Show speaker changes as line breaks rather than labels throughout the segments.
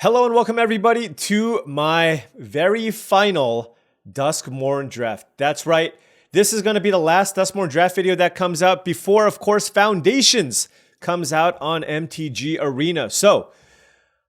Hello and welcome everybody to my very final Duskmourn draft. That's right, this is going to be the last Duskmourn draft video that comes out before, of course, Foundations comes out on MTGArena. So,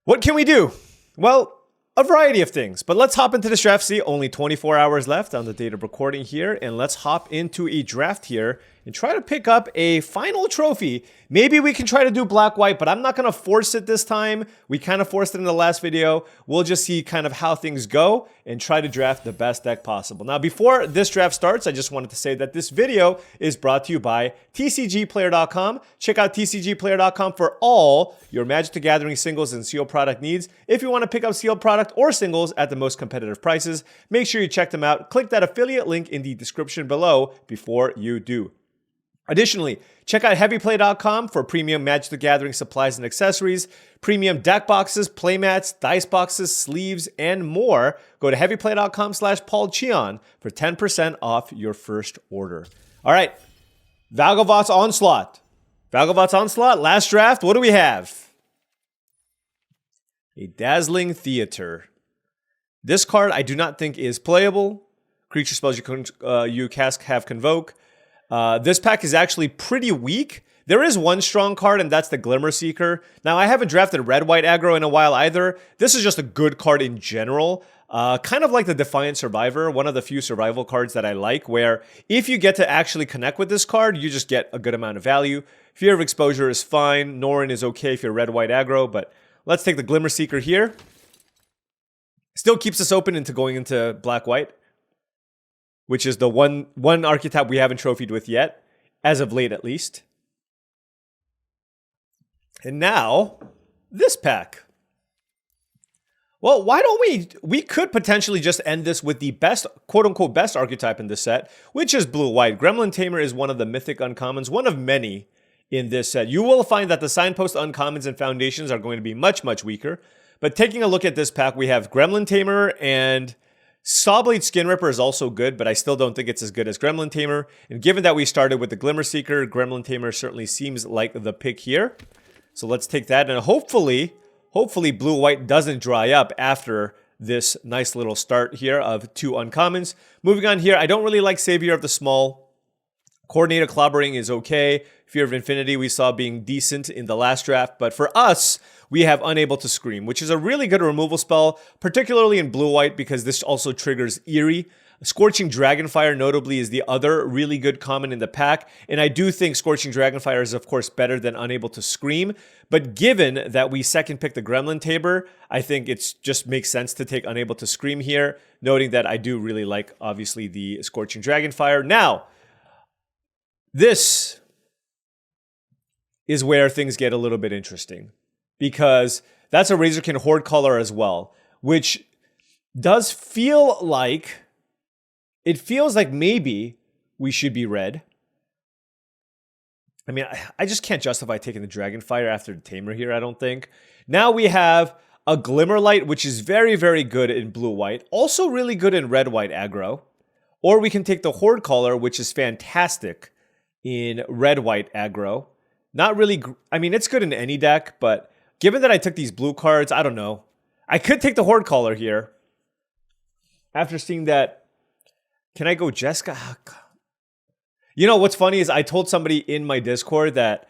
what can we do? Well, a variety of things, but let's hop into this draft. See, only 24 hours left on the date of recording here, and let's hop into a draft here and try to pick up a final trophy. Maybe we can try to do black-white, but I'm not going to force it this time. We kind of forced it in the last video. We'll just see kind of how things go and try to draft the best deck possible. Now, before this draft starts, I just wanted to say that this video is brought to you by tcgplayer.com. Check out tcgplayer.com for all your Magic the Gathering singles and sealed product needs. If you want to pick up sealed product or singles at the most competitive prices, make sure you check them out. Click that affiliate link in the description below before you do. Additionally, check out heavyplay.com for premium Magic the Gathering supplies and accessories, premium deck boxes, playmats, dice boxes, sleeves, and more. Go to heavyplay.com/paulcheon for 10% off your first order. All right, Valgavott's Onslaught. Valgavott's Onslaught, last draft, what do we have? A Dazzling Theater. This card I do not think is playable. Creature spells you cast have Convoke. This pack is actually pretty weak. There is one strong card, and that's the Glimmer Seeker. Now, I haven't drafted red-white aggro in a while either. This is just a good card in general. Kind of like the Defiant Survivor, one of the few survival cards that I like, where if you get to actually connect with this card, you just get a good amount of value. Fear of Exposure is fine. Norn is okay if you're red-white aggro, but let's take the Glimmer Seeker here. Still keeps us open into going into black-white, which is the one archetype we haven't trophied with yet, as of late at least. And now, this pack. Well, why don't we could potentially just end this with the best, quote-unquote, best archetype in this set, which is blue-white. Gremlin Tamer is one of the mythic uncommons, one of many in this set. You will find that the Signpost uncommons and foundations are going to be much, much weaker. But taking a look at this pack, we have Gremlin Tamer and Sawblade Skin Ripper is also good, but I still don't think it's as good as Gremlin Tamer. And given that we started with the Glimmer Seeker, Gremlin Tamer certainly seems like the pick here. So let's take that, and hopefully blue-white doesn't dry up after this nice little start here of two uncommons. Moving on here, I don't really like Savior of the Small. Coordinator Clobbering is okay. Fear of Infinity we saw being decent in the last draft, but for us, we have Unable to Scream, which is a really good removal spell, particularly in blue-white because this also triggers Eerie. Scorching Dragonfire, notably, is the other really good common in the pack, and I do think Scorching Dragonfire is, of course, better than Unable to Scream, but given that we second pick the Gremlin Tamer, I think it just makes sense to take Unable to Scream here, noting that I do really like, obviously, the Scorching Dragonfire. Now, this is where things get a little bit interesting, because that's a Razorkin Horde Caller as well, which does feel like, it feels like maybe we should be red. I mean, I just can't justify taking the Dragonfire after the Tamer here, I don't think. Now we have a Glimmerlight, which is very, very good in blue-white, also really good in red-white aggro. Or we can take the Horde Caller, which is fantastic in red-white aggro. Not really, I mean, it's good in any deck, but given that I took these blue cards, I don't know. I could take the Horde Caller here. After seeing that, can I go Jessica? You know, what's funny is I told somebody in my Discord that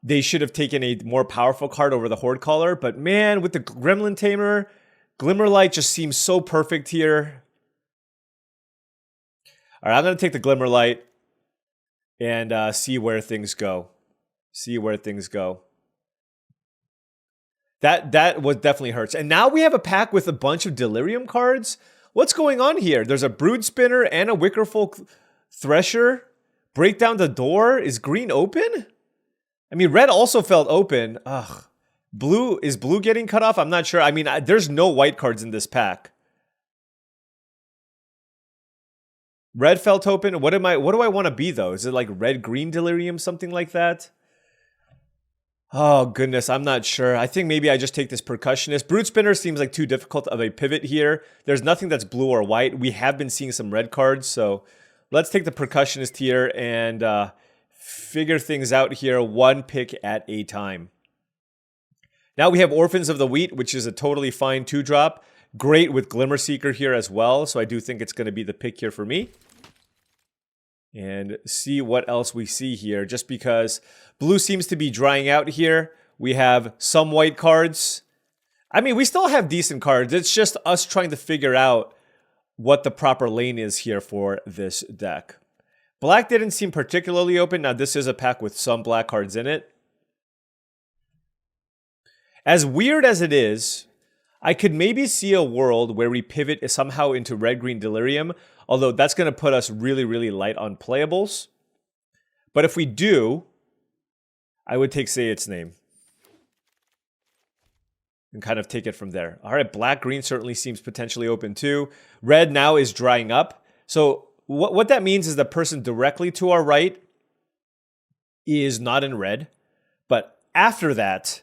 they should have taken a more powerful card over the Horde Caller, but man, with the Gremlin Tamer, Glimmerlight just seems so perfect here. All right, I'm going to take the Glimmerlight and see where things go. That was definitely hurts. And now we have a pack with a bunch of Delirium cards. What's going on here? There's a Brood Spinner and a Wickerfolk Thresher. Break Down the Door. Is green open? I mean, red also felt open. Ugh. Blue, is blue getting cut off? I'm not sure. I mean, there's no white cards in this pack. Red felt open. What do I want to be though? Is it like red-green Delirium, something like that? Oh, goodness, I'm not sure. I think maybe I just take this Percussionist. Brood Spinner seems like too difficult of a pivot here. There's nothing that's blue or white. We have been seeing some red cards, so let's take the Percussionist here and figure things out here one pick at a time. Now we have Orphans of the Wheat, which is a totally fine 2-drop. Great with Glimmer Seeker here as well, so I do think it's going to be the pick here for me. And see what else we see here, just because blue seems to be drying out here. We have some white cards. I mean, we still have decent cards. It's just us trying to figure out what the proper lane is here for this deck. Black didn't seem particularly open. Now, this is a pack with some black cards in it. As weird as it is, I could maybe see a world where we pivot somehow into Red-Green Delirium, although that's going to put us really, really light on playables. But if we do, I would take Say Its Name and kind of take it from there. All right, Black-Green certainly seems potentially open too. Red now is drying up. So what that means is the person directly to our right is not in red. But after that,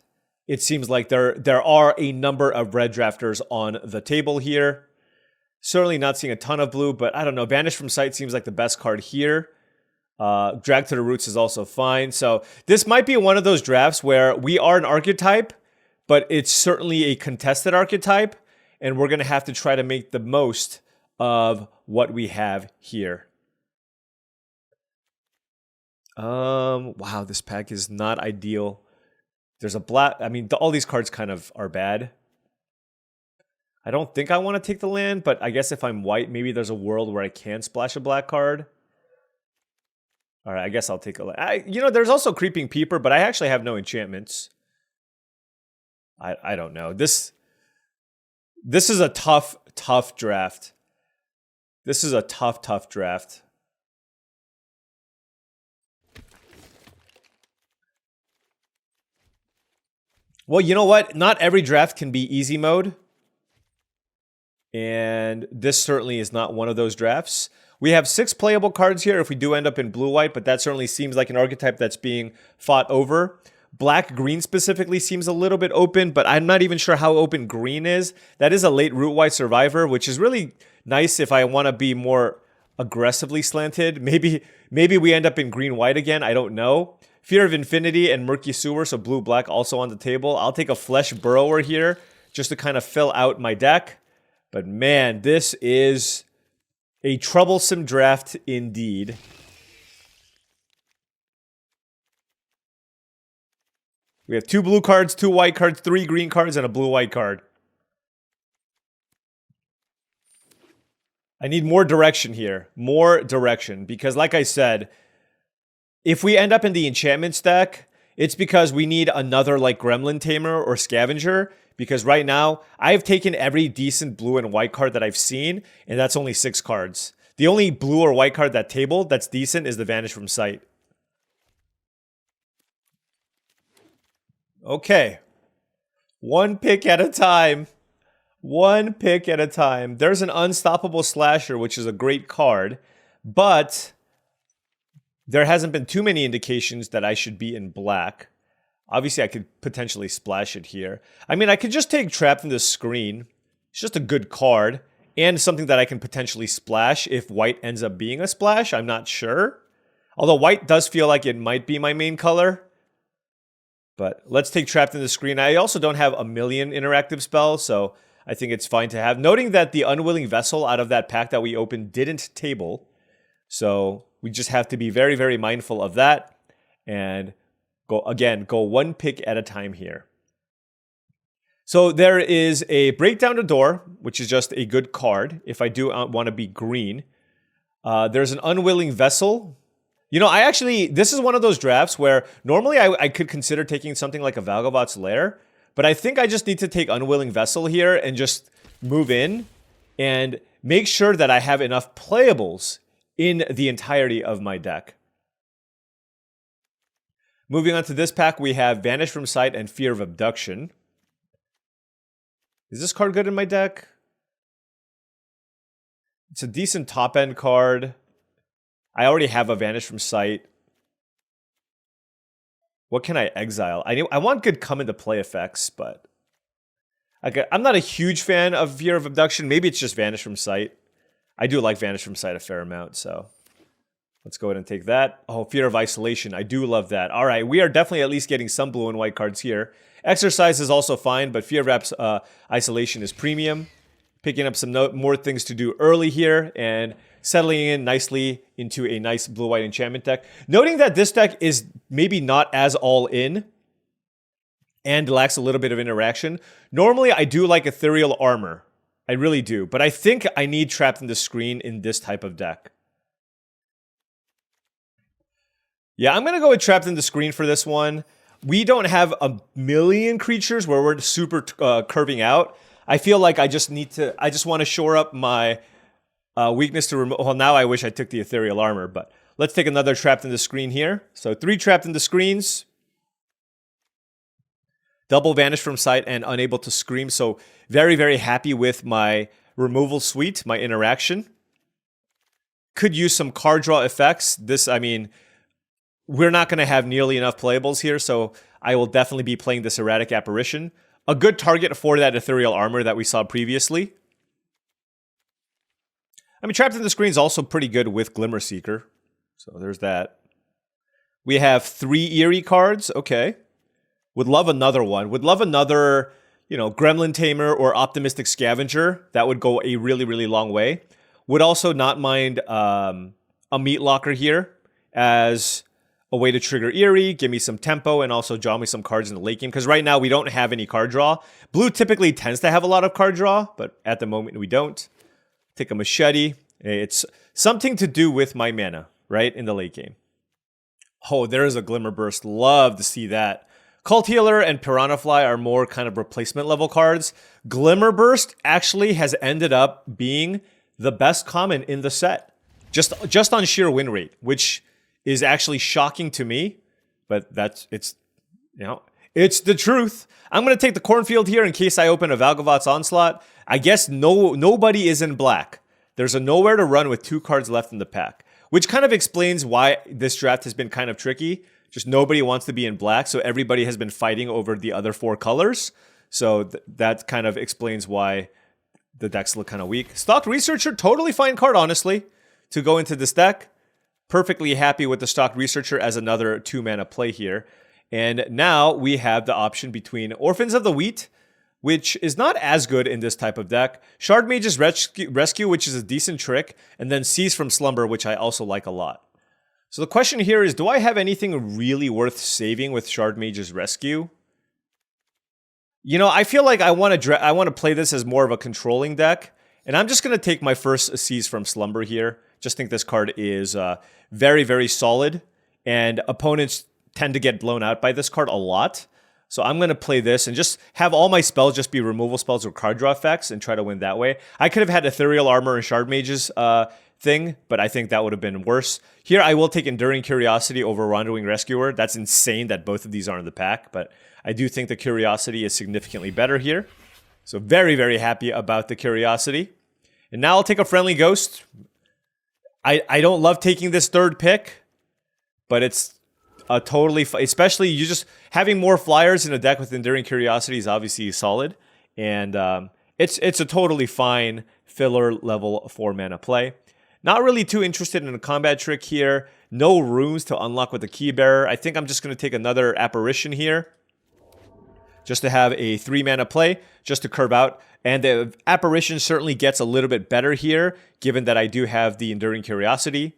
it seems like there are a number of red drafters on the table here. Certainly not seeing a ton of blue, but I don't know. Banish from Sight seems like the best card here. Drag to the Roots is also fine. So this might be one of those drafts where we are an archetype, but it's certainly a contested archetype, and we're going to have to try to make the most of what we have here. Wow, this pack is not ideal. There's a black... I mean, all these cards kind of are bad. I don't think I want to take the land, but I guess if I'm white, maybe there's a world where I can splash a black card. All right, I guess I'll take a land. You know, there's also Creeping Peeper, but I actually have no enchantments. I don't know. This is a tough draft. This is a tough draft. Well, you know what? Not every draft can be easy mode. And this certainly is not one of those drafts. We have 6 playable cards here if we do end up in blue-white, but that certainly seems like an archetype that's being fought over. Black-green specifically seems a little bit open, but I'm not even sure how open green is. That is a late root-white survivor, which is really nice if I want to be more aggressively slanted. Maybe we end up in green-white again. I don't know. Fear of Infinity and Murky Sewer, so blue-black also on the table. I'll take a Flesh Burrower here just to kind of fill out my deck. But man, this is a troublesome draft indeed. We have 2 blue cards, 2 white cards, 3 green cards, and a blue-white card. I need more direction here. More direction. Because like I said, if we end up in the enchantment stack, it's because we need another like Gremlin Tamer or Scavenger. Because right now, I've taken every decent blue and white card that I've seen, and that's only 6 cards. The only blue or white card that table that's decent is the Vanish from Sight. Okay. One pick at a time. One pick at a time. There's an Unstoppable Slasher, which is a great card, but there hasn't been too many indications that I should be in black. Obviously, I could potentially splash it here. I mean, I could just take Trap from the Screen. It's just a good card, and something that I can potentially splash if white ends up being a splash. I'm not sure. Although white does feel like it might be my main color. But let's take Trapped in the Screen. I also don't have a million interactive spells, so I think it's fine to have. Noting that the Unwilling Vessel out of that pack that we opened didn't table. So we just have to be very, very mindful of that. And go one pick at a time here. So there is a Breakdown the Door, which is just a good card if I do want to be green. There's an Unwilling Vessel. You know, this is one of those drafts where normally I could consider taking something like a Valgavot's Lair, but I think I just need to take Unwilling Vessel here and just move in and make sure that I have enough playables in the entirety of my deck. Moving on to this pack, we have Vanish from Sight and Fear of Abduction. Is this card good in my deck? It's a decent top-end card. I already have a Vanish from Sight. What can I exile? I want good come-into-play effects, but I'm not a huge fan of Fear of Abduction. Maybe it's just Vanish from Sight. I do like Vanish from Sight a fair amount, so let's go ahead and take that. Oh, Fear of Isolation. I do love that. All right, we are definitely at least getting some blue and white cards here. Exercise is also fine, but Fear Wrap's Isolation is premium. Picking up some more things to do early here and settling in nicely into a nice blue-white enchantment deck. Noting that this deck is maybe not as all-in and lacks a little bit of interaction. Normally, I do like Ethereal Armor. I really do. But I think I need Trapped in the Screen in this type of deck. Yeah, I'm going to go with Trapped in the Screen for this one. We don't have a million creatures where we're super curving out. I feel like I just want to shore up my weakness to remove. Well, now I wish I took the Ethereal Armor, but let's take another Trapped in the Screen here. So 3 Trapped in the Screens. Double Vanish from Sight and Unable to Scream. So very, very happy with my removal suite, my interaction. Could use some card draw effects. This, I mean, we're not going to have nearly enough playables here, so I will definitely be playing this Erratic Apparition. A good target for that Ethereal Armor that we saw previously. I mean, Trapped in the Screen is also pretty good with Glimmer Seeker. So there's that. We have 3 Eerie cards. Okay. Would love another one. Would love another, you know, Gremlin Tamer or Optimistic Scavenger. That would go a really, really long way. Would also not mind a Meat Locker here as a way to trigger Eerie, give me some tempo, and also draw me some cards in the late game. Because right now we don't have any card draw. Blue typically tends to have a lot of card draw, but at the moment we don't. Take a Machete. It's something to do with my mana, right, in the late game. Oh, there's a Glimmer Burst. Love to see that. Cult Healer and Piranha Fly are more kind of replacement level cards. Glimmer Burst actually has ended up being the best common in the set. Just on sheer win rate, which is actually shocking to me, but it's the truth. I'm going to take the Cornfield here in case I open a Valgavott's Onslaught. I guess nobody is in black. There's a Nowhere to Run with 2 cards left in the pack, which kind of explains why this draft has been kind of tricky. Just nobody wants to be in black, so everybody has been fighting over the other 4 colors. So that kind of explains why the decks look kind of weak. Stocked Researcher, totally fine card, honestly, to go into this deck. Perfectly happy with the Stocked Researcher as another 2-mana play here. And now we have the option between Orphans of the Wheat, which is not as good in this type of deck, Shard Mage's Rescue, which is a decent trick, and then Seize from Slumber, which I also like a lot. So the question here is, do I have anything really worth saving with Shard Mage's Rescue? You know, I feel like I want to play this as more of a controlling deck, and I'm just going to take my first Seize from Slumber here. Just think this card is very, very solid, and opponents tend to get blown out by this card a lot. So I'm going to play this and just have all my spells just be removal spells or card draw effects and try to win that way. I could have had Ethereal Armor and Shard Mage's thing, but I think that would have been worse. Here, I will take Enduring Curiosity over Wandering Rescuer. That's insane that both of these are in the pack, but I do think the Curiosity is significantly better here. So very, very happy about the Curiosity. And now I'll take a Friendly Ghost. I don't love taking this 3rd pick, but it's a totally, especially you just having more flyers in a deck with Enduring Curiosity is obviously solid, and it's a totally fine filler level 4-mana play. Not really too interested in a combat trick here. No runes to unlock with the Key Bearer. I think I'm just going to take another Apparition here, just to have a 3-mana play, just to curve out. And the Apparition certainly gets a little bit better here, given that I do have the Enduring Curiosity.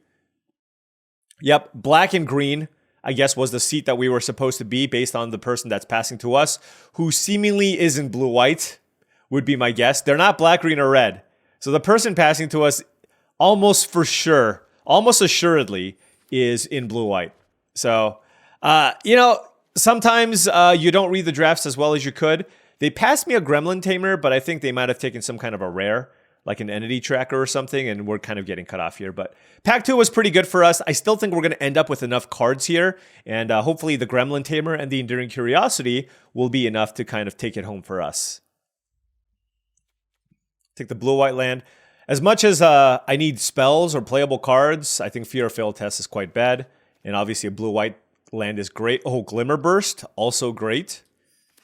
Yep, black and green, I guess, was the seat that we were supposed to be based on the person that's passing to us, who seemingly is in blue-white, would be my guess. They're not black, green, or red. So the person passing to us almost for sure, almost assuredly, is in blue-white. So, you know, sometimes you don't read the drafts as well as you could. They passed me a Gremlin Tamer, but I think they might have taken some kind of a rare, like an Entity Tracker or something, and we're kind of getting cut off here. But Pack 2 was pretty good for us. I still think we're going to end up with enough cards here, and hopefully the Gremlin Tamer and the Enduring Curiosity will be enough to kind of take it home for us. Take the blue-white land. As much as I need spells or playable cards, I think Fear of Failed Test is quite bad, and obviously a blue-white land is great. Oh, Glimmer Burst, also great.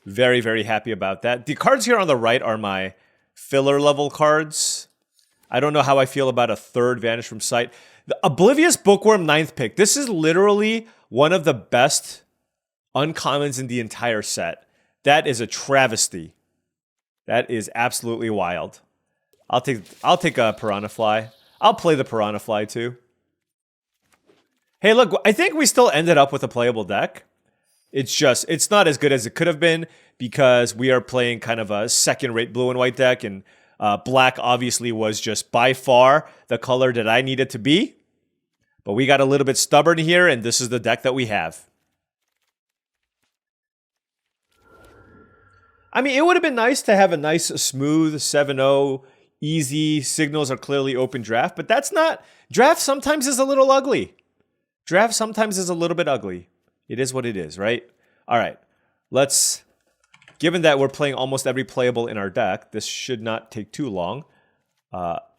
Very, very happy about that. The cards here on the right are my filler level cards. I don't know how I feel about a 3rd Vanish from Sight. The Oblivious Bookworm 9th pick. This is literally one of the best uncommons in the entire set. That is a travesty. That is absolutely wild. I'll take a Piranha Fly. I'll play the Piranha Fly too. Hey, look, I think we still ended up with a playable deck. It's not as good as it could have been because we are playing kind of a second-rate blue and white deck, and black obviously was just by far the color that I needed to be. But we got a little bit stubborn here, and this is the deck that we have. I mean, it would have been nice to have a nice, smooth 7-0, easy, signals are clearly open draft, but that's not... Draft sometimes is a little ugly. Draft sometimes is a little bit ugly. It is what it is, right? All right, let's... Given that we're playing almost every playable in our deck, this should not take too long.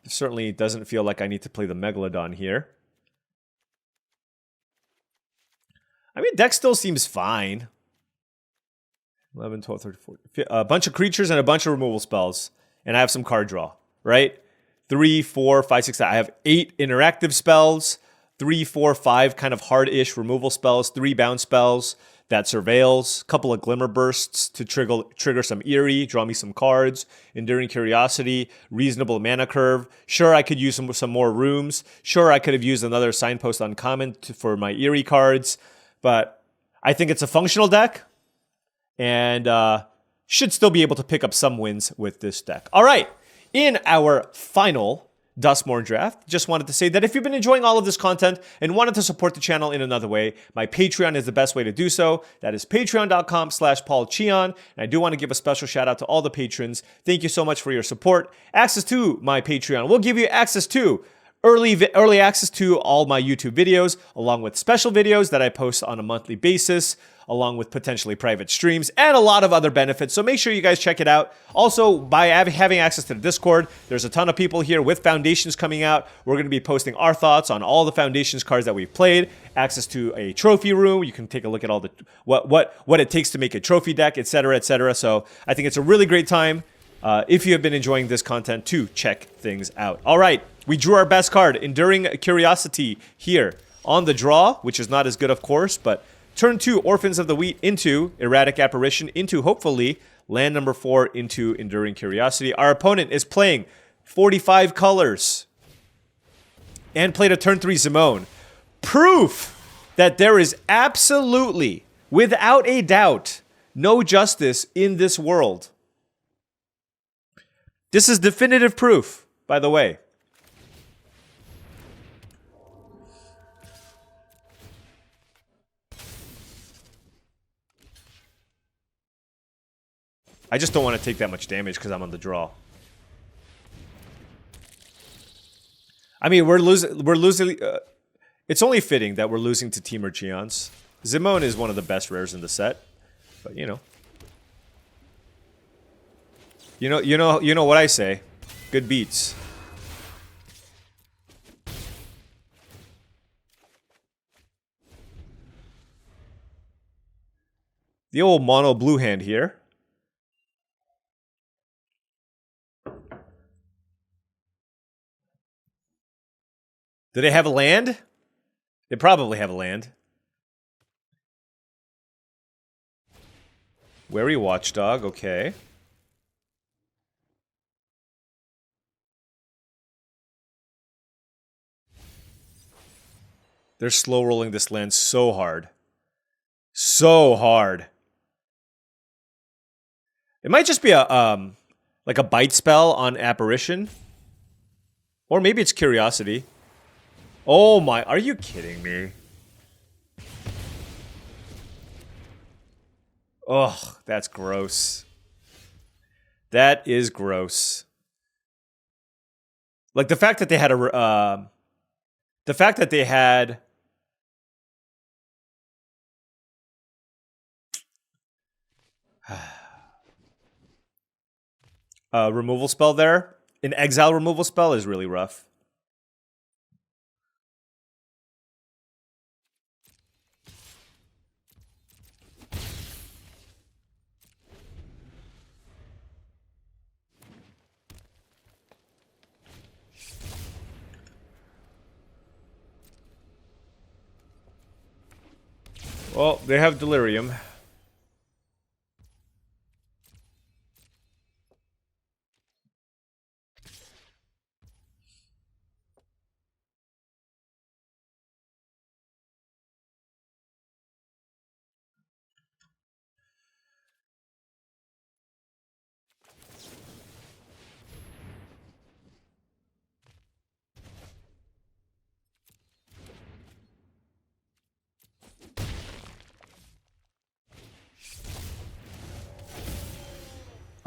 Certainly doesn't feel like I need to play the Megalodon here. I mean, deck still seems fine. 11, 12, 13, 14. A bunch of creatures and a bunch of removal spells. And I have some card draw, right? 3, 4, 5, 6, 7. I have 8 interactive spells. 3, 4, 5 kind of hard-ish removal spells. 3 bounce spells that surveils. A couple of Glimmer Bursts to trigger some Eerie. Draw me some cards. Enduring Curiosity. Reasonable mana curve. Sure, I could use some more rooms. Sure, I could have used another Signpost Uncommon for my Eerie cards. But I think it's a functional deck. And should still be able to pick up some wins with this deck. All right, in our final Duskmourn draft, just wanted to say that if you've been enjoying all of this content and wanted to support the channel in another way, my Patreon is the best way to do so. That is patreon.com/paulcheon. And I do want to give a special shout out to all the patrons. Thank you so much for your support. Access to my Patreon will give you access to early access to all my YouTube videos, along with special videos that I post on a monthly basis, along with potentially private streams, and a lot of other benefits. So make sure you guys check it out. Also, by having access to the Discord, there's a ton of people here with Foundations coming out. We're going to be posting our thoughts on all the Foundations cards that we've played, access to a trophy room. You can take a look at all the what it takes to make a trophy deck, etc., etc. So I think it's a really great time, if you have been enjoying this content, to check things out. All right, we drew our best card, Enduring Curiosity, here on the draw, which is not as good, of course, but turn 2, Orphans of the Wheat into Erratic Apparition, into, hopefully, land number 4 into Enduring Curiosity. Our opponent is playing 45 colors and played a turn 3 Simone. Proof that there is absolutely, without a doubt, no justice in this world. This is definitive proof, by the way. I just don't want to take that much damage because I'm on the draw. I mean, we're losing. It's only fitting that we're losing to Temur Cheons. Zimone is one of the best rares in the set, but you know what I say. Good beats. The old mono blue hand here. Do they have a land? They probably have a land. Wary Watchdog, okay. They're slow rolling this land so hard. So hard. It might just be a like a bite spell on Apparition. Or maybe it's Curiosity. Oh my, are you kidding me? Ugh, that's gross. That is gross. Like the fact that they had a, the fact that they had a removal spell there, an exile removal spell is really rough. Well, they have Delirium.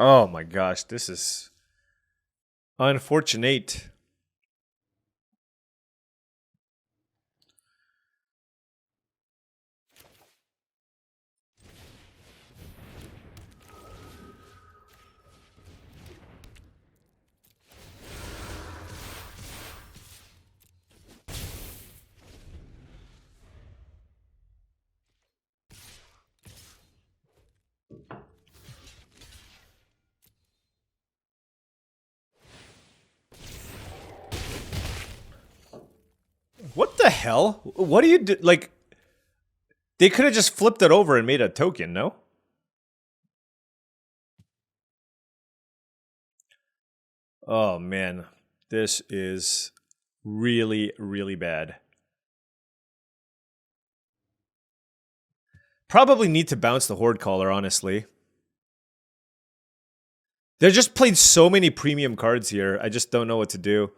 Oh my gosh, this is unfortunate. What the hell? What do you do? Like, they could have just flipped it over and made a token, no? Oh man, this is really, really bad. Probably need to bounce the Horde Caller, honestly. They just played so many premium cards here. I just don't know what to do.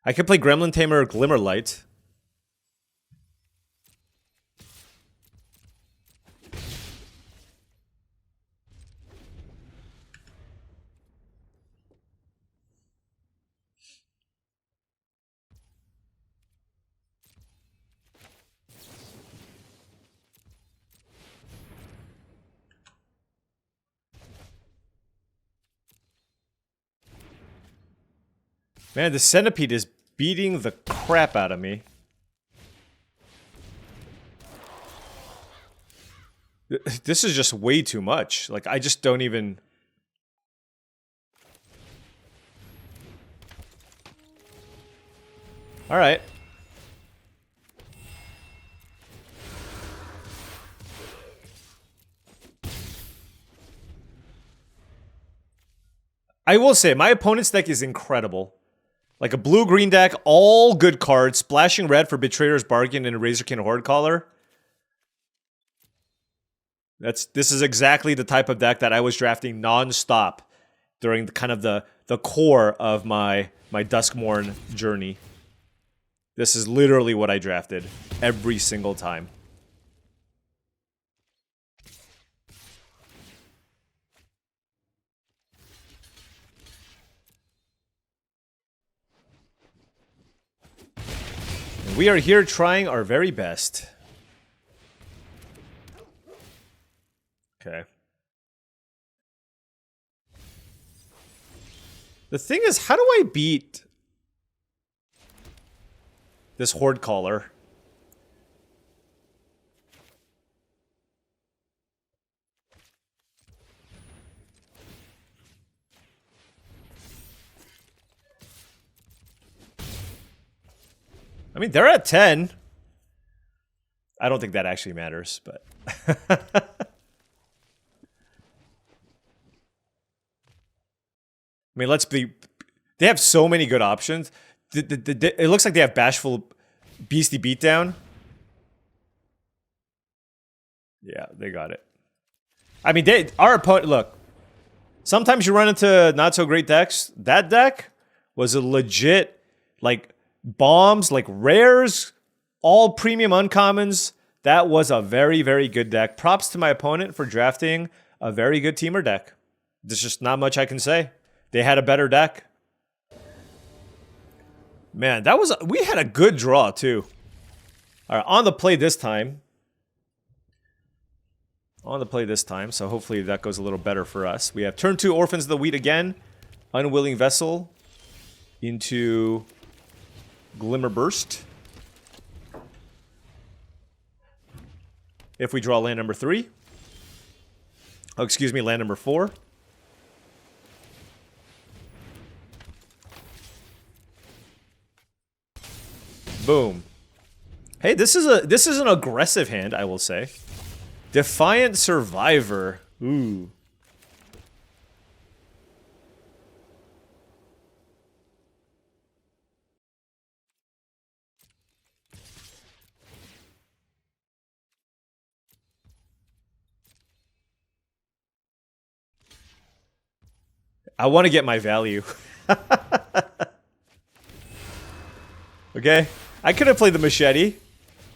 I could play Gremlin Tamer or Glimmerlight. Man, the Centipede is beating the crap out of me. This is just way too much. Like, I just don't even... Alright. I will say, my opponent's deck is incredible. Like a blue-green deck, all good cards, splashing red for Betrayer's Bargain and a Razorkin Horde Caller. This is exactly the type of deck that I was drafting non-stop during the core of my Duskmourn journey. This is literally what I drafted every single time. And we are here trying our very best. Okay. The thing is, how do I beat this Horde Caller? I mean, they're at 10. I don't think that actually matters, but... I mean, let's be... They have so many good options. It looks like they have Bashful Beastie Beatdown. Yeah, they got it. I mean, our opponent... Look, sometimes you run into not-so-great decks. That deck was a legit, like, bombs, like, rares, all premium uncommons. That was a very, very good deck. Props to my opponent for drafting a very good teamer deck. There's just not much I can say. They had a better deck. Man, we had a good draw, too. All right, on the play this time. So hopefully that goes a little better for us. We have turn 2 Orphans of the Wheat again. Unwilling Vessel into Glimmer Burst. If we draw land number 3. Oh, excuse me, land number 4. Boom. Hey, this is an aggressive hand, I will say. Defiant Survivor. Ooh. I want to get my value. Okay. I could have played the machete,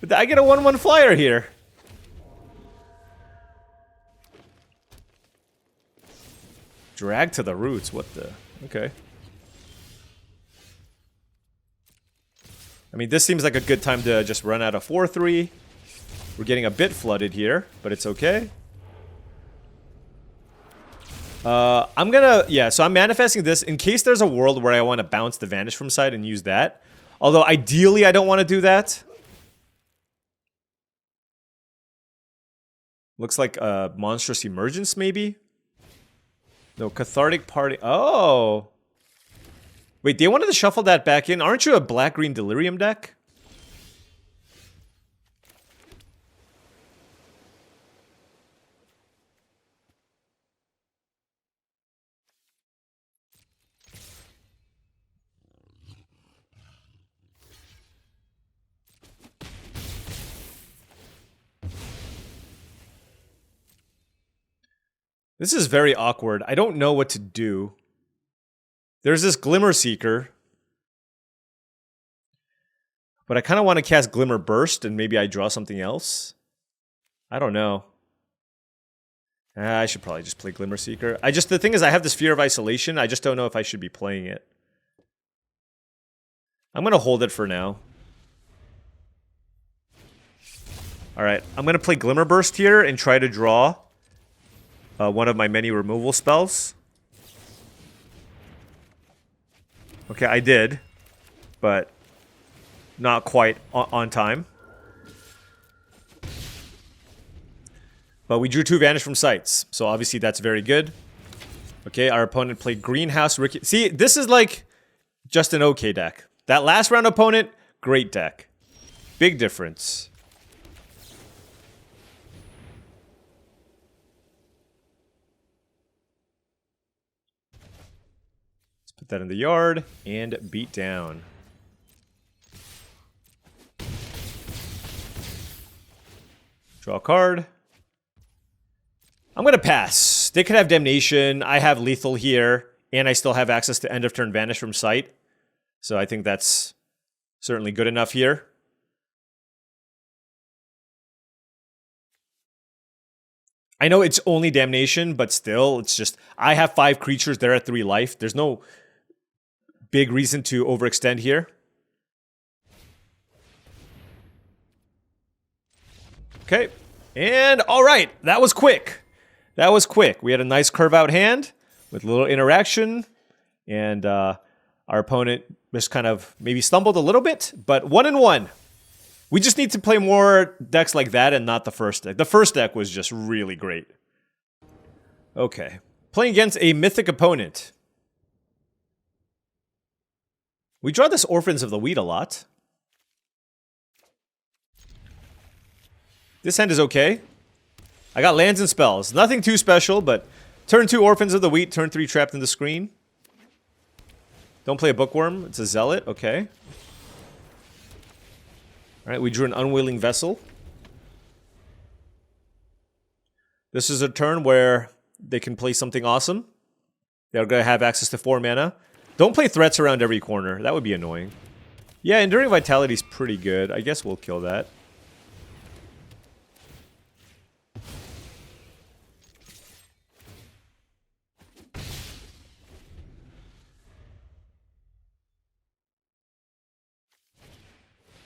but I get a 1/1 flyer here. Drag to the roots. What the? Okay. I mean, this seems like a good time to just run out of 4-3. We're getting a bit flooded here, but it's okay. I'm gonna, yeah, so I'm manifesting this in case there's a world where I want to bounce the Vanish from side and use that. Although, ideally, I don't want to do that. Looks like a Monstrous Emergence, maybe? No, Cathartic Party. Oh! Wait, they wanted to shuffle that back in. Aren't you a black-green Delirium deck? This is very awkward. I don't know what to do. There's this Glimmer Seeker. But I kind of want to cast Glimmer Burst and maybe I draw something else. I don't know. I should probably just play Glimmer Seeker. The thing is I have this Fear of Isolation. I just don't know if I should be playing it. I'm going to hold it for now. Alright, I'm going to play Glimmer Burst here and try to draw one of my many removal spells. Okay, I did. But not quite on time. But we drew 2 Vanish from sights, so obviously that's very good. Okay, our opponent played Greenhouse Ricky. See, this is like just an okay deck. That last round opponent, great deck. Big difference. Let's put that in the yard and beat down. Draw a card. I'm going to pass. They could have Damnation. I have Lethal here. And I still have access to End of Turn Vanish from sight. So I think that's certainly good enough here. I know it's only Damnation, but still, it's just... I have 5 creatures. They're at 3 life. There's no big reason to overextend here. Okay. And alright, that was quick. That was quick. We had a nice curve out hand with a little interaction. And our opponent just kind of maybe stumbled a little bit. But 1-1. We just need to play more decks like that and not the first deck. The first deck was just really great. Okay. Playing against a mythic opponent. We draw this Orphans of the Wheat a lot. This hand is okay. I got lands and spells. Nothing too special, but turn 2 Orphans of the Wheat, turn 3 Trapped in the Screen. Don't play a Bookworm. It's a Zealot. Okay. Alright, we drew an Unwilling Vessel. This is a turn where they can play something awesome. They're going to have access to 4 mana. Don't play threats around every corner. That would be annoying. Yeah, Enduring Vitality is pretty good. I guess we'll kill that.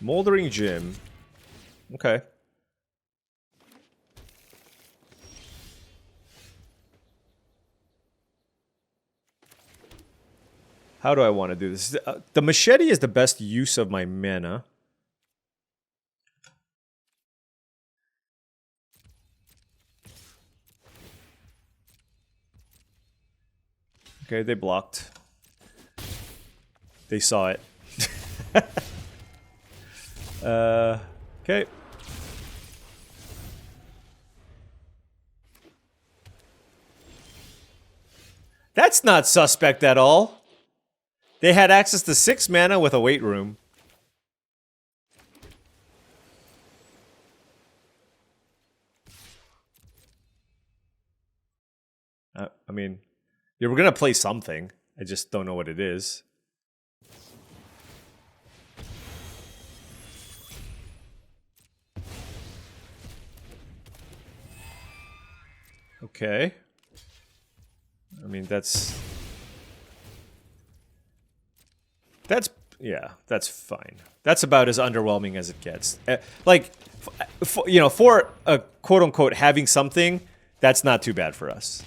Moldering Gym. Okay. How do I want to do this? The machete is the best use of my mana. Okay, they blocked. They saw it. Okay. That's not suspect at all. They had access to 6 mana with a wait room. I mean, you were gonna play something. I just don't know what it is. Okay. mean, that's yeah, that's fine. That's about as underwhelming as it gets. Like, you know, for a quote-unquote having something, that's not too bad for us.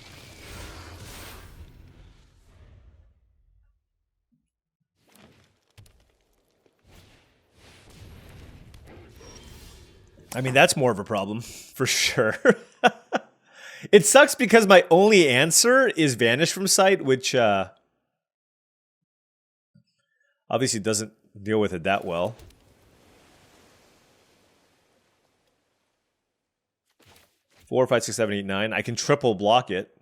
I mean, that's more of a problem, for sure. It sucks because my only answer is Vanish from Sight, which obviously doesn't deal with it that well. Four, 5, 6, 7, 8, 9. I can triple block it.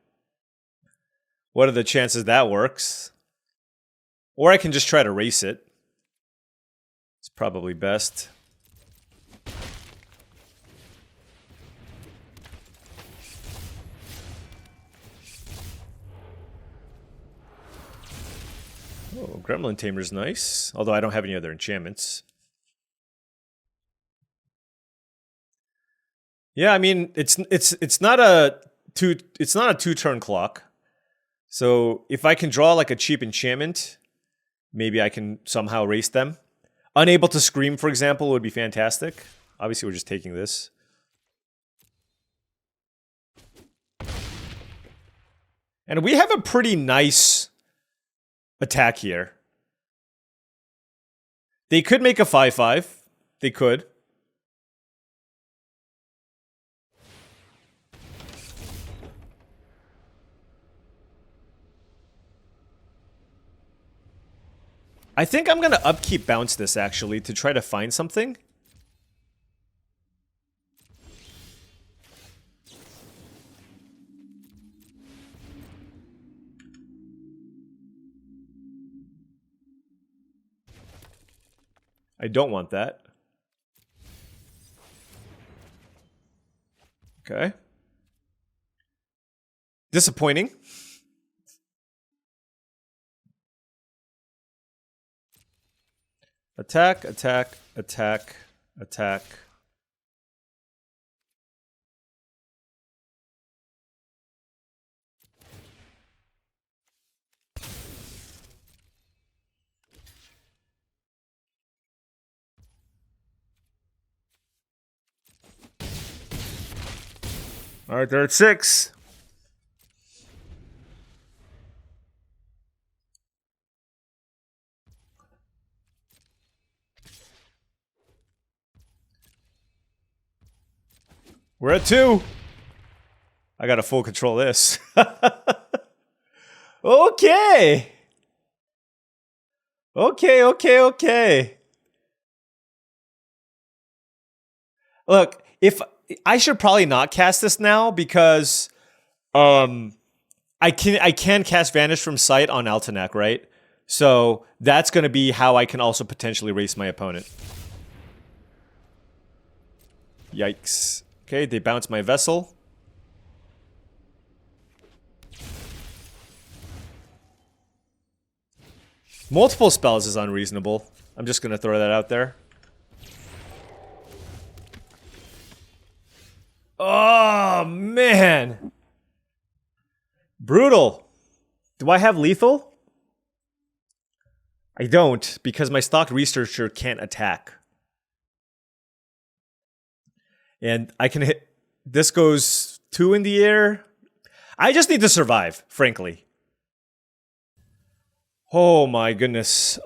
What are the chances that works? Or I can just try to race it. It's probably best. Oh, Gremlin Tamer's nice. Although I don't have any other enchantments. Yeah, I mean it's not a two-turn clock. So if I can draw like a cheap enchantment, maybe I can somehow race them. Unable to Scream, for example, would be fantastic. Obviously, we're just taking this. And we have a pretty nice attack here. They could make a 5/5. They could. I think I'm going to upkeep bounce this, actually, to try to find something. I don't want that. Okay. Disappointing. Attack, attack, attack, attack. All right, they're at 6. We're at 2. I gotta full control this. Okay. Okay. Look, if I should probably not cast this now because I can cast Vanish from Sight on Altenac, right? So that's going to be how I can also potentially race my opponent. Yikes. Okay, they bounce my Vessel. Multiple spells is unreasonable. I'm just going to throw that out there. Oh, man. Brutal. Do I have lethal? I don't, because my stocked researcher can't attack. And I can hit... This goes 2 in the air. I just need to survive, frankly. Oh my goodness.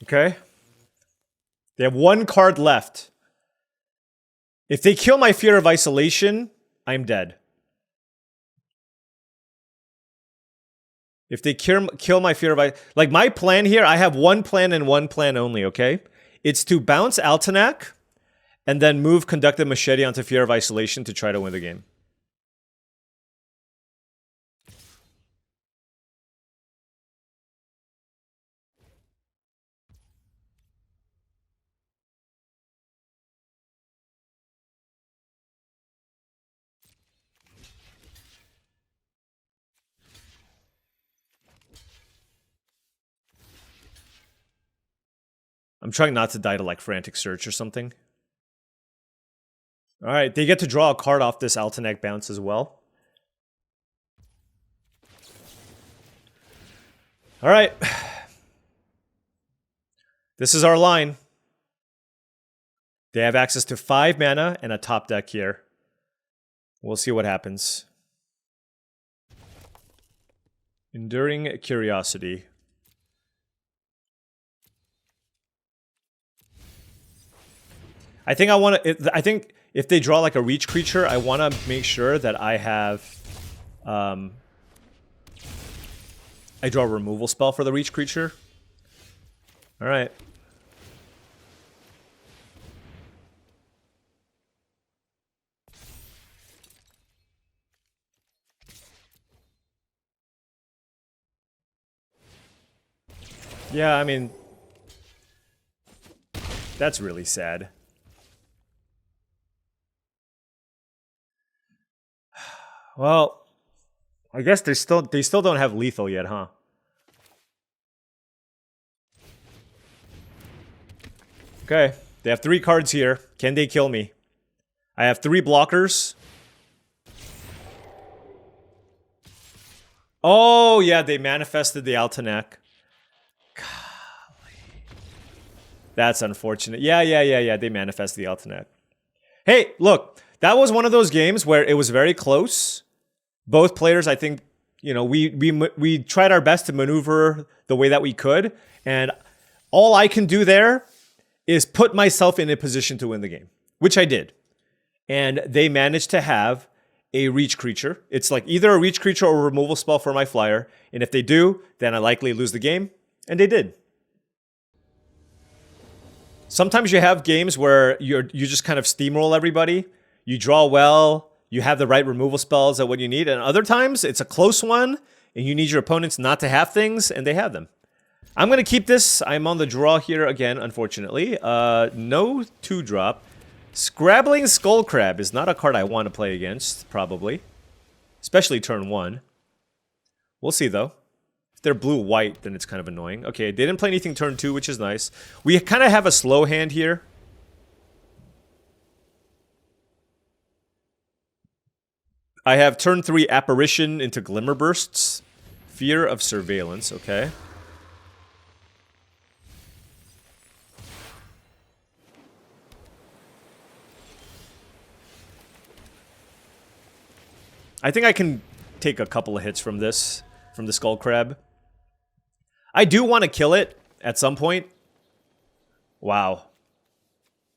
Okay. They have 1 card left. If they kill my Fear of Isolation, I'm dead. If they kill my Fear of Isolation... Like, my plan here, I have 1 plan and 1 plan only, okay? It's to bounce Altenac and then move Conductive Machete onto Fear of Isolation to try to win the game. I'm trying not to die to like Frantic Search or something. All right, they get to draw a card off this Altenek bounce as well. All right. This is our line. They have access to 5 mana and a top deck here. We'll see what happens. Enduring Curiosity. I think if they draw like a reach creature, I want to make sure that I have I draw a removal spell for the reach creature. All right. Yeah, I mean, that's really sad. Well, I guess they still don't have lethal yet, huh? Okay, they have 3 cards here. Can they kill me? I have 3 blockers. Oh, yeah, they manifested the Altenek. Golly. That's unfortunate. Yeah, they manifested the Altenek. Hey, look, that was one of those games where it was very close. Both players, I think, you know, we tried our best to maneuver the way that we could, and all I can do there is put myself in a position to win the game, which I did. And they managed to have a reach creature. It's like either a reach creature or a removal spell for my flyer, and if they do, then I likely lose the game, and they did. Sometimes you have games where you just kind of steamroll everybody, you draw well, you have the right removal spells at what you need, and other times it's a close one, and you need your opponents not to have things, and they have them. I'm going to keep this. I'm on the draw here again, unfortunately. No 2-drop. Scrabbling Skullcrab is not a card I want to play against, probably. Especially turn 1. We'll see, though. If they're blue-white, then it's kind of annoying. Okay, they didn't play anything turn 2, which is nice. We kind of have a slow hand here. I have turn 3 Apparition into Glimmer Bursts. Fear of Surveillance, okay. I think I can take a couple of hits from this, from the Skull Crab. I do want to kill it at some point. Wow.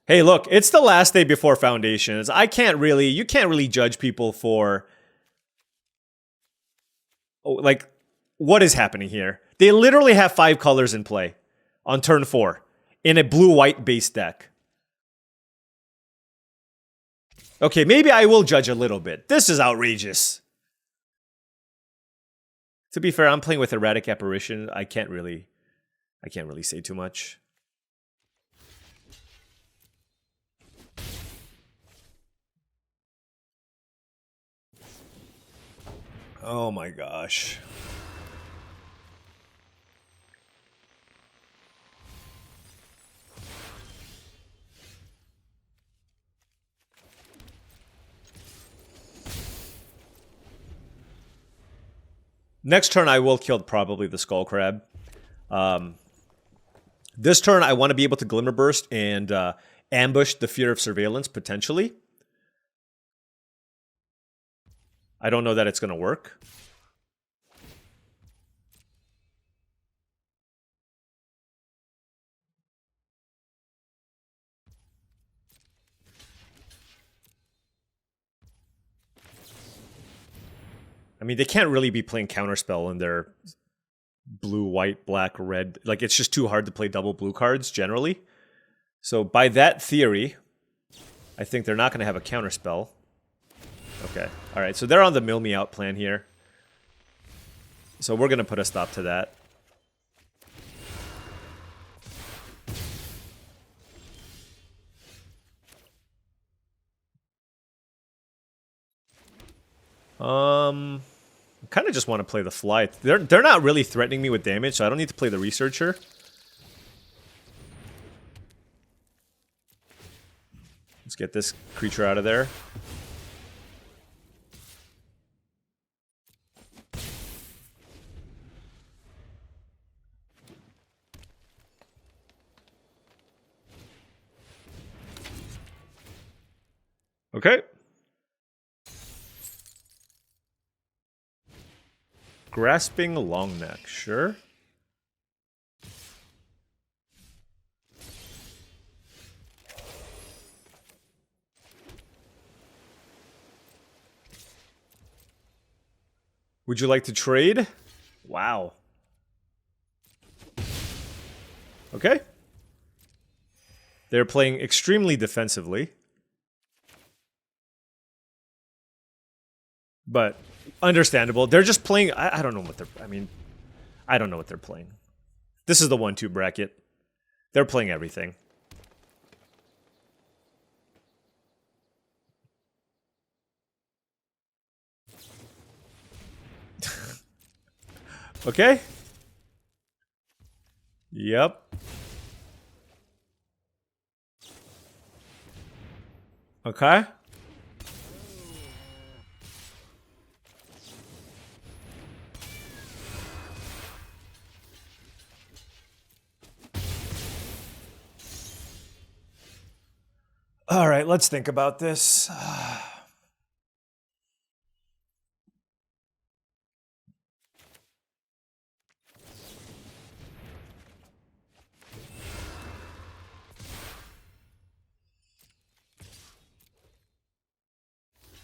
Hey, look, it's the last day before Foundations. You can't really judge people for, like, what is happening here? They literally have 5 colors in play on turn 4 in a blue-white base deck. Okay, maybe I will judge a little bit. This is outrageous. To be fair, I'm playing with Erratic Apparition. I can't really say too much. Oh my gosh. Next turn, I will kill probably the Skull Crab. This turn, I want to be able to Glimmer Burst and ambush the Fear of Surveillance, potentially. I don't know that it's going to work. I mean, they can't really be playing Counterspell in their blue, white, black, red. Like, it's just too hard to play double blue cards, generally. So, by that theory, I think they're not going to have a Counterspell. Okay. Alright, so they're on the mill me out plan here. So we're going to put a stop to that. I kind of just want to play the Fly. They're not really threatening me with damage, so I don't need to play the Researcher. Let's get this creature out of there. Okay. Grasping Longneck, sure. Would you like to trade? Wow. Okay. They're playing extremely defensively. But understandable. They're just playing... I don't know what they're... I mean, I don't know what they're playing. This is the 1-2 bracket. They're playing everything. Okay. Yep. Okay. All right, let's think about this.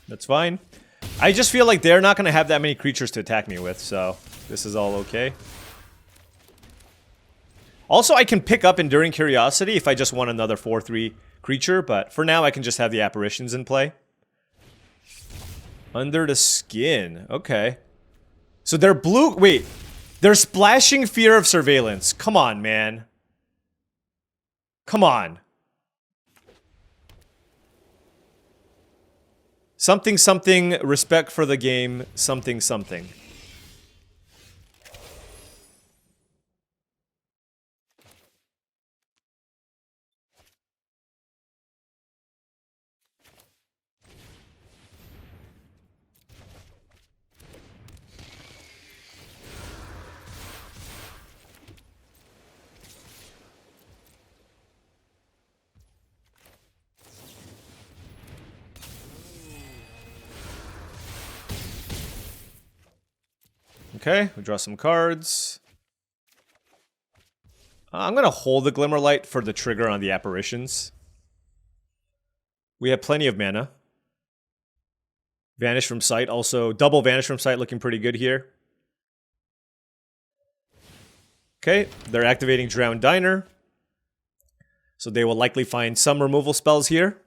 That's fine. I just feel like they're not going to have that many creatures to attack me with, so this is all okay. Also, I can pick up Enduring Curiosity if I just want another 4/3 creature, but for now I can just have the apparitions in play. Under the Skin. Okay. So they're blue... Wait. They're splashing Fear of Surveillance. Come on, man. Come on. Something, something, respect for the game, something, something. Okay, we draw some cards. I'm going to hold the Glimmerlight for the trigger on the apparitions. We have plenty of mana. Vanish from Sight, also double Vanish from Sight looking pretty good here. Okay, they're activating Drowned Diner. So they will likely find some removal spells here.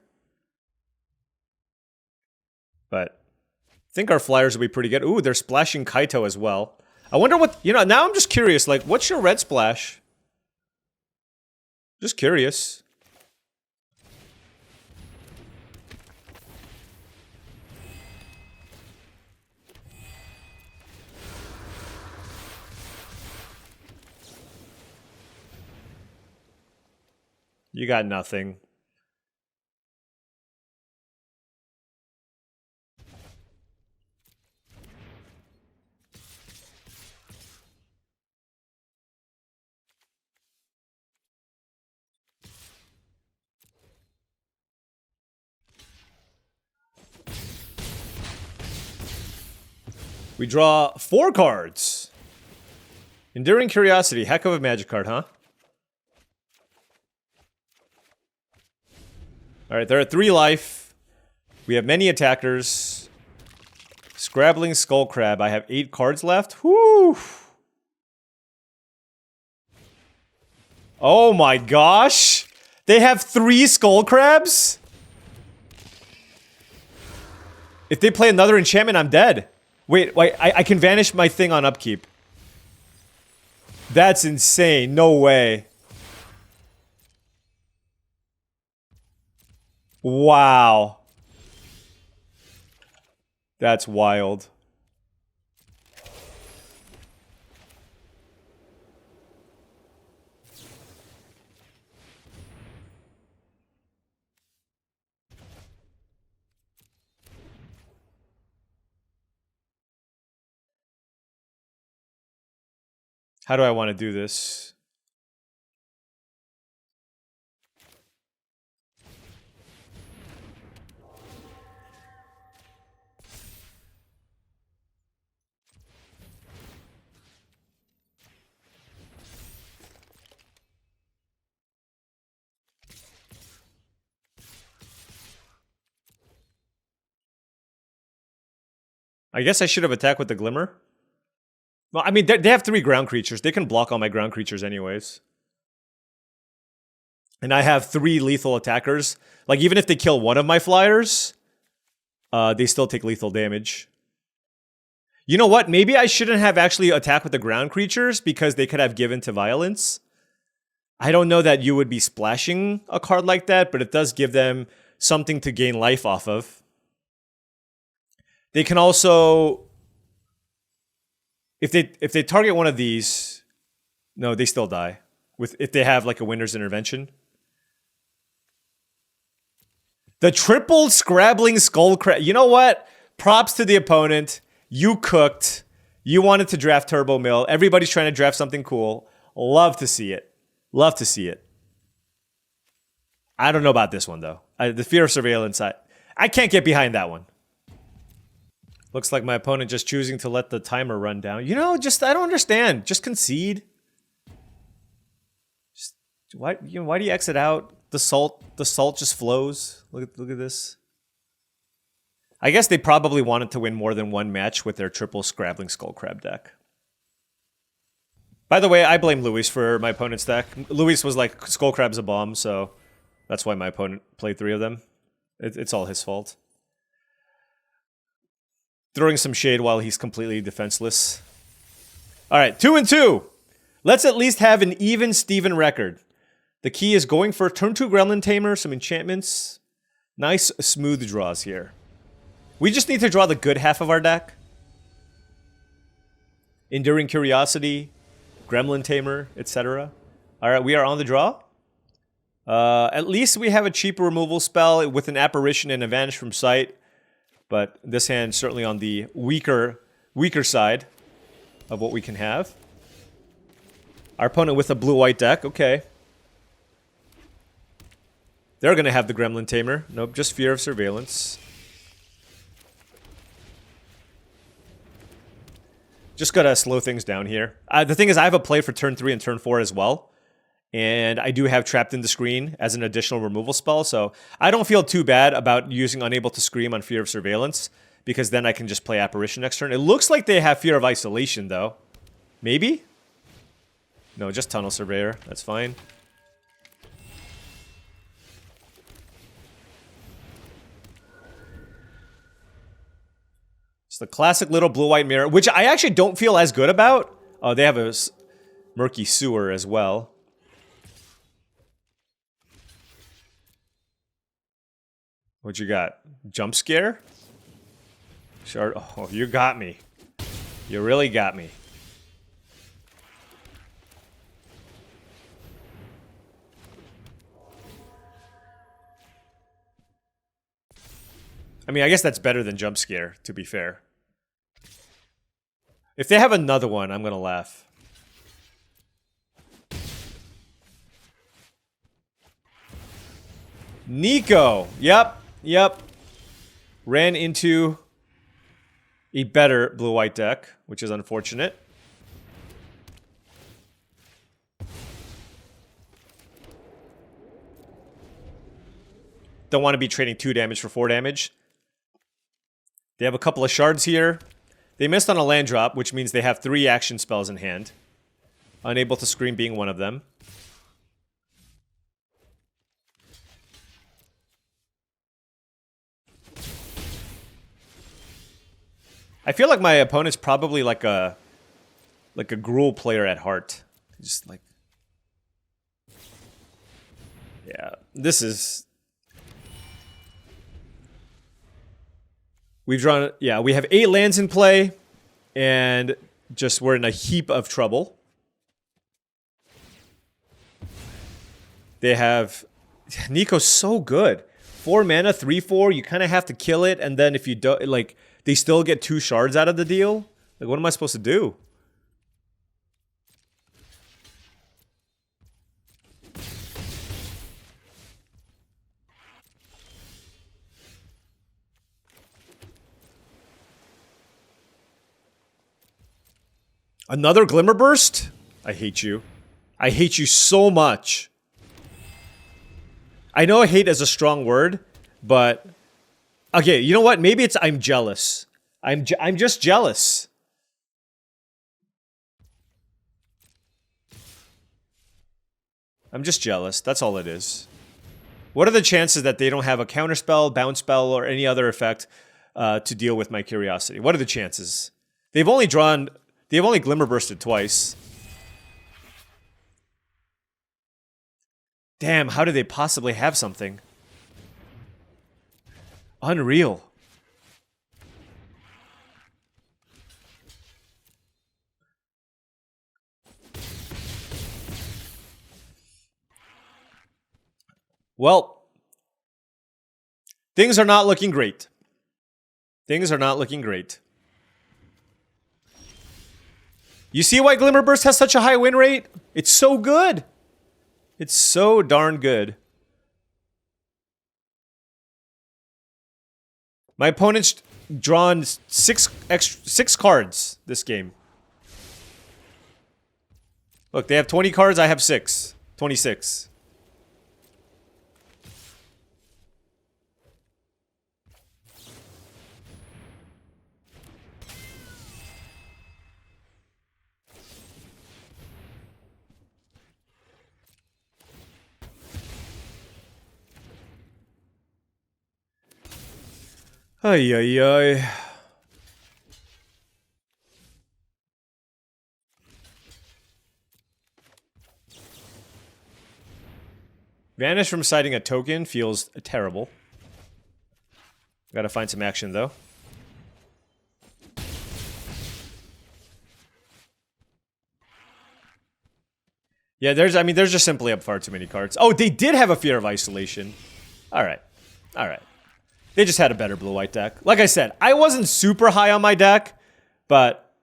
But I think our flyers will be pretty good. Ooh, they're splashing Kaito as well. I wonder what... You know, now I'm just curious, like, what's your red splash? Just curious. You got nothing. We draw 4 cards. Enduring Curiosity, heck of a magic card, huh? Alright, they're at 3 life. We have many attackers. Scrabbling Skullcrab, I have 8 cards left. Whoo! Oh my gosh! They have 3 Skullcrabs? If they play another enchantment, I'm dead. Wait, I can vanish my thing on upkeep. That's insane. No way. Wow. That's wild. How do I want to do this? I guess I should have attacked with the Glimmer. Well, I mean, they have 3 ground creatures. They can block all my ground creatures anyways. And I have 3 lethal attackers. Like, even if they kill one of my flyers, they still take lethal damage. You know what? Maybe I shouldn't have actually attacked with the ground creatures because they could have given to violence. I don't know that you would be splashing a card like that, but it does give them something to gain life off of. They can also, if they target one of these, no, they still die. If they have like a Winter's Intervention. The triple Scrabbling Skullcrab. You know what? Props to the opponent. You cooked. You wanted to draft Turbo Mill. Everybody's trying to draft something cool. Love to see it. Love to see it. I don't know about this one though. The Fear of Surveillance. I can't get behind that one. Looks like my opponent just choosing to let the timer run down. You know, I don't understand. Just concede. Why do you exit out? The salt just flows. Look at this. I guess they probably wanted to win more than one match with their triple Scrabbling Skullcrab deck. By the way, I blame Luis for my opponent's deck. Luis was like, Skullcrab's a bomb, so that's why my opponent played 3 of them. It's all his fault. Throwing some shade while he's completely defenseless. All right, 2-2. Let's at least have an even Steven record. The key is going for turn 2 Gremlin Tamer, some enchantments. Nice smooth draws here. We just need to draw the good half of our deck. Enduring Curiosity, Gremlin Tamer, etc. All right, we are on the draw. At least we have a cheap removal spell with an Apparition and a Vanish from Sight. But this hand certainly on the weaker side of what we can have. Our opponent with a blue-white deck. Okay. They're going to have the Gremlin Tamer. Nope, just Fear of Surveillance. Just got to slow things down here. The thing is, I have a play for turn 3 and turn 4 as well. And I do have Trapped in the Screen as an additional removal spell, so I don't feel too bad about using Unable to Scream on Fear of Surveillance, because then I can just play Apparition next turn. It looks like they have Fear of Isolation, though. Maybe? No, just Tunnel Surveyor. That's fine. It's the classic little blue-white mirror, which I actually don't feel as good about. Oh, they have a Murky Sewer as well. What you got? Jump Scare? Sure. Oh, you got me. You really got me. I mean, I guess that's better than Jump Scare, to be fair. If they have another one, I'm gonna laugh. Nico. Yep. Ran into a better blue-white deck, which is unfortunate. Don't want to be trading 2 damage for 4 damage. They have a couple of shards here. They missed on a land drop, which means they have 3 action spells in hand. Unable to Scream being one of them. I feel like my opponent's probably like a Gruul player at heart. Just like, yeah, this is. We've drawn, yeah, we have 8 lands in play, and just we're in a heap of trouble. They have, Nico's so good. 4 mana, 3/4. You kind of have to kill it, and then if you don't, like, they still get 2 shards out of the deal. Like, what am I supposed to do? Another Glimmer Burst? I hate you. I hate you so much. I know hate is a strong word, but... Okay, you know what? Maybe it's I'm jealous. I'm just jealous. I'm just jealous. That's all it is. What are the chances that they don't have a counterspell, bounce spell, or any other effect to deal with my curiosity? What are the chances? They've only Glimmer Bursted twice. Damn, how do they possibly have something? Unreal. Well, things are not looking great. Things are not looking great. You see why Glimmer Burst has such a high win rate? It's so good. It's so darn good. My opponent's drawn six cards this game. Look, they have 20 cards, I have 6. 26. Ay, ay, ay. Vanish from citing a token feels terrible. Gotta find some action, though. Yeah, there's just simply up far too many cards. Oh, they did have a Fear of Isolation. Alright. Alright. They just had a better blue-white deck. Like I said, I wasn't super high on my deck, but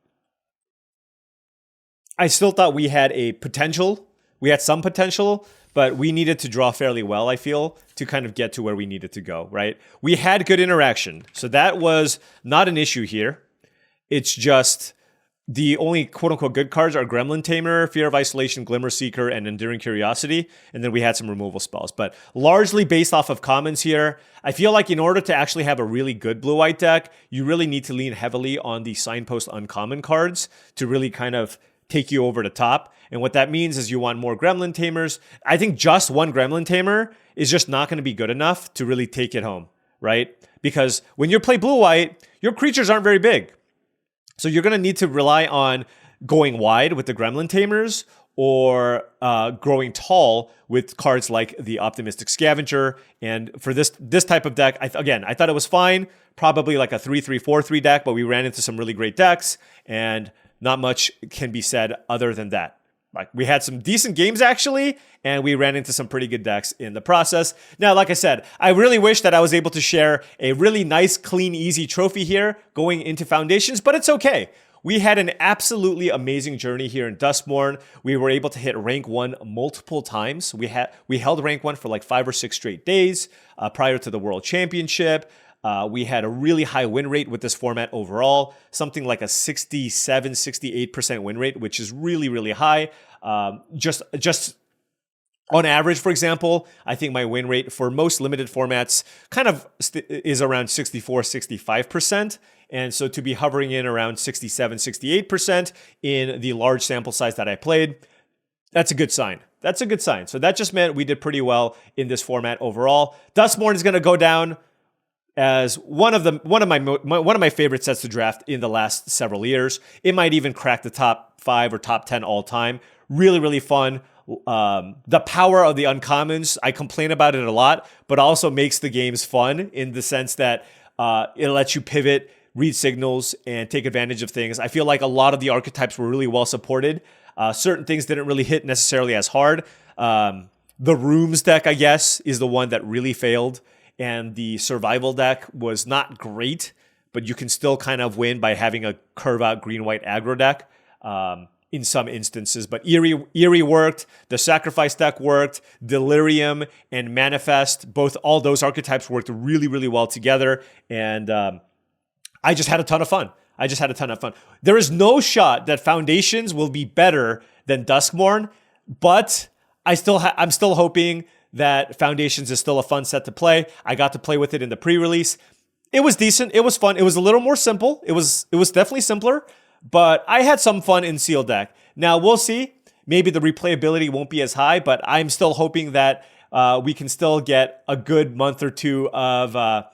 I still thought we had a potential. We had some potential, but we needed to draw fairly well, I feel, to kind of get to where we needed to go, right? We had good interaction, so that was not an issue here. It's just the only quote-unquote good cards are Gremlin Tamer, Fear of Isolation, Glimmer Seeker, and Enduring Curiosity, and then we had some removal spells. But largely based off of commons here, I feel like in order to actually have a really good blue-white deck, you really need to lean heavily on the Signpost uncommon cards to really kind of take you over the top. And what that means is you want more Gremlin Tamers. I think just one Gremlin Tamer is just not going to be good enough to really take it home, right? Because when you play blue-white, your creatures aren't very big. So you're going to need to rely on going wide with the Gremlin Tamers or growing tall with cards like the Optimistic Scavenger. And for this type of deck, I thought it was fine. Probably like a 3-3, 4-3 deck, but we ran into some really great decks, and not much can be said other than that. Like, we had some decent games, actually, and we ran into some pretty good decks in the process. Now, like I said, I really wish that I was able to share a really nice, clean, easy trophy here going into Foundations, but it's okay. We had an absolutely amazing journey here in Duskmourn. We were able to hit rank 1 multiple times. We held rank 1 for like 5 or 6 straight days prior to the World Championship. We had a really high win rate with this format overall, something like a 67, 68% win rate, which is really, really high. Just on average, for example, I think my win rate for most limited formats kind of is around 64, 65%. And so to be hovering in around 67, 68% in the large sample size that I played, that's a good sign. That's a good sign. So that just meant we did pretty well in this format overall. Duskmourn is going to go down as one of my favorite sets to draft in the last several years. It might even crack the top 5 or top 10 all time. Really, really fun. The power of the uncommons, I complain about it a lot, but also makes the games fun in the sense that it lets you pivot, read signals, and take advantage of things. I feel like a lot of the archetypes were really well supported. Certain things didn't really hit necessarily as hard. The Rooms deck, I guess, is the one that really failed. And the Survival deck was not great, but you can still kind of win by having a curve-out green-white aggro deck in some instances. But Eerie worked, the Sacrifice deck worked, Delirium and Manifest, all those archetypes worked really, really well together. And I just had a ton of fun. I just had a ton of fun. There is no shot that Foundations will be better than Duskmourn, but I'm still hoping that Foundations is still a fun set to play. I got to play with it in the pre-release. It was decent. It was fun. It was a little more simple. It was definitely simpler, but I had some fun in sealed deck. Now we'll see. Maybe the replayability won't be as high, but I'm still hoping that we can still get a good month or two of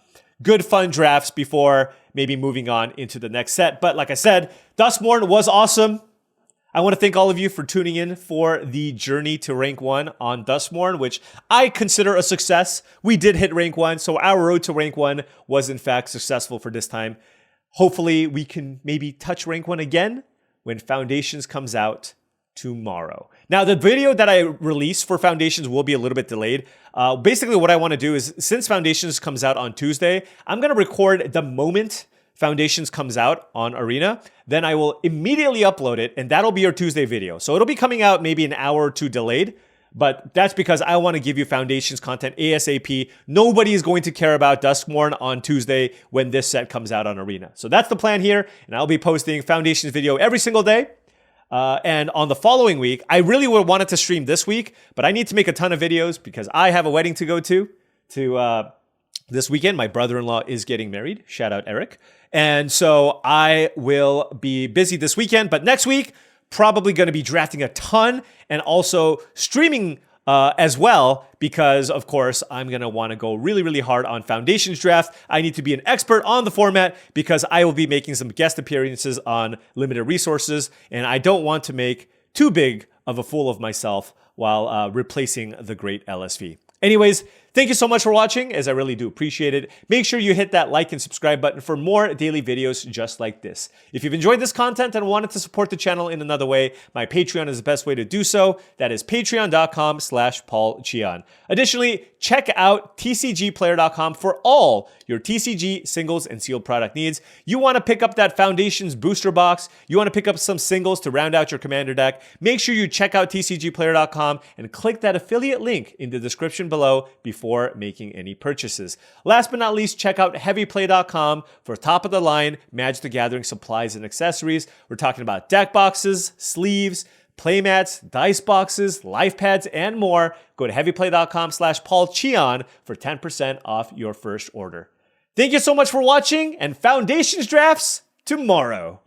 good fun drafts before maybe moving on into the next set. But like I said, Duskmourn was awesome. I want to thank all of you for tuning in for the journey to rank 1 on Duskmourn, which I consider a success. We did hit rank 1, so our road to rank 1 was in fact successful for this time. Hopefully we can maybe touch rank 1 again when Foundations comes out tomorrow. Now, the video that I release for Foundations will be a little bit delayed. Basically, what I want to do is, since Foundations comes out on Tuesday, I'm going to record the moment Foundations comes out on Arena. Then I will immediately upload it, and that'll be your Tuesday video. So it'll be coming out maybe an hour or two delayed, but that's because I want to give you Foundations content ASAP. Nobody is going to care about Duskmourn on Tuesday when this set comes out on Arena. So that's the plan here, and I'll be posting Foundations video every single day. And on the following week, I really would wanted to stream this week, but I need to make a ton of videos because I have a wedding to go to this weekend. My brother-in-law is getting married. Shout out Eric. And so I will be busy this weekend, but next week, probably going to be drafting a ton and also streaming as well, because of course I'm going to want to go really, really hard on Foundations draft. I need to be an expert on the format because I will be making some guest appearances on limited resources, and I don't want to make too big of a fool of myself while replacing the great LSV. Anyways, thank you so much for watching, as I really do appreciate it. Make sure you hit that like and subscribe button for more daily videos just like this. If you've enjoyed this content and wanted to support the channel in another way, my Patreon is the best way to do so. That is patreon.com/paulcheon. Additionally, check out tcgplayer.com for all your TCG singles and sealed product needs. You want to pick up that Foundations booster box, you want to pick up some singles to round out your commander deck, make sure you check out tcgplayer.com and click that affiliate link in the description below before making any purchases. Last but not least, check out heavyplay.com for top of the line Magic the Gathering supplies and accessories. We're talking about deck boxes, sleeves, playmats, dice boxes, life pads, and more. Go to heavyplay.com/paulcheon for 10% off your first order. Thank you so much for watching, and Foundations drafts tomorrow.